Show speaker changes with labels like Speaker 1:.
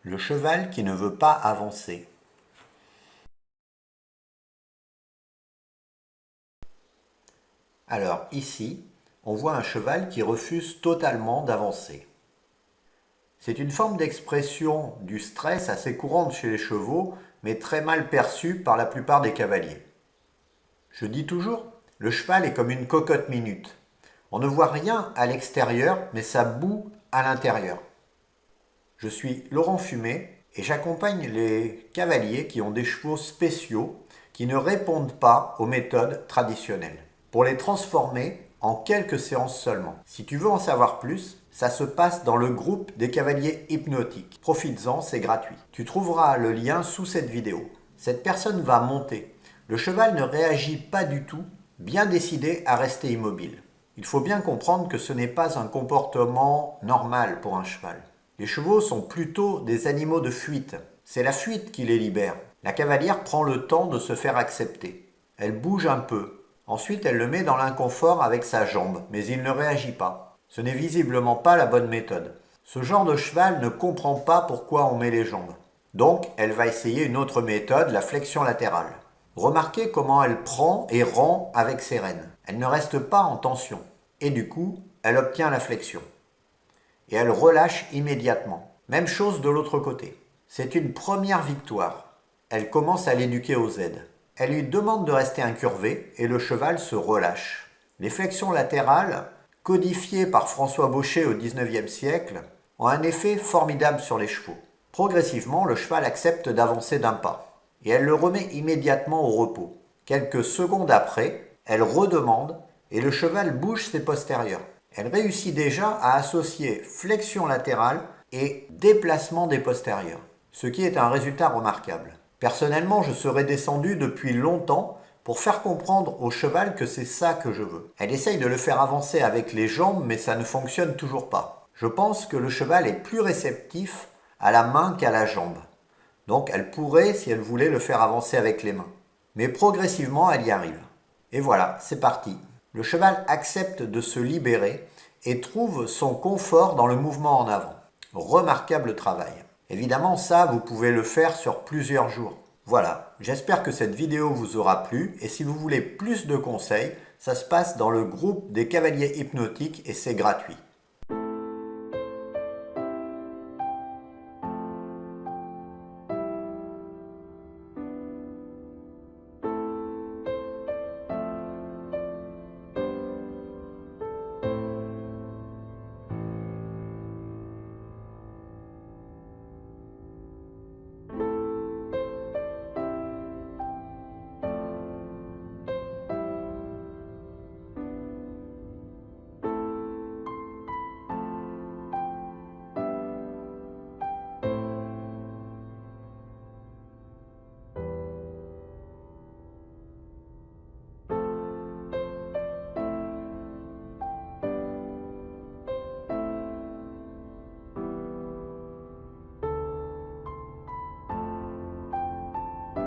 Speaker 1: Le cheval qui ne veut pas avancer. Alors ici, on voit un cheval qui refuse totalement d'avancer. C'est une forme d'expression du stress assez courante chez les chevaux, mais très mal perçue par la plupart des cavaliers. Je dis toujours, le cheval est comme une cocotte minute. On ne voit rien à l'extérieur, mais ça bout à l'intérieur. Je suis Laurent Fumet et j'accompagne les cavaliers qui ont des chevaux spéciaux qui ne répondent pas aux méthodes traditionnelles, pour les transformer en quelques séances seulement. Si tu veux en savoir plus, ça se passe dans le groupe des cavaliers hypnotiques. Profites-en, c'est gratuit. Tu trouveras le lien sous cette vidéo. Cette personne va monter. Le cheval ne réagit pas du tout, bien décidé à rester immobile. Il faut bien comprendre que ce n'est pas un comportement normal pour un cheval. Les chevaux sont plutôt des animaux de fuite. C'est la fuite qui les libère. La cavalière prend le temps de se faire accepter. Elle bouge un peu. Ensuite, elle le met dans l'inconfort avec sa jambe, mais il ne réagit pas. Ce n'est visiblement pas la bonne méthode. Ce genre de cheval ne comprend pas pourquoi on met les jambes. Donc, elle va essayer une autre méthode, la flexion latérale. Remarquez comment elle prend et rend avec ses rênes. Elle ne reste pas en tension. Et du coup, elle obtient la flexion. Et elle relâche immédiatement. Même chose de l'autre côté. C'est une première victoire. Elle commence à l'éduquer aux aides. Elle lui demande de rester incurvé et le cheval se relâche. Les flexions latérales, codifiées par François Baucher au XIXe siècle, ont un effet formidable sur les chevaux. Progressivement, le cheval accepte d'avancer d'un pas et elle le remet immédiatement au repos. Quelques secondes après, elle redemande et le cheval bouge ses postérieurs. Elle réussit déjà à associer flexion latérale et déplacement des postérieurs, ce qui est un résultat remarquable. Personnellement, je serais descendu depuis longtemps pour faire comprendre au cheval que c'est ça que je veux. Elle essaye de le faire avancer avec les jambes, mais ça ne fonctionne toujours pas. Je pense que le cheval est plus réceptif à la main qu'à la jambe. Donc elle pourrait, si elle voulait, le faire avancer avec les mains. Mais progressivement, elle y arrive. Et voilà, c'est parti. Le cheval accepte de se libérer et trouve son confort dans le mouvement en avant. Remarquable travail. Évidemment, ça, vous pouvez le faire sur plusieurs jours. Voilà, j'espère que cette vidéo vous aura plu et si vous voulez plus de conseils, ça se passe dans le groupe des cavaliers hypnotiques et c'est gratuit.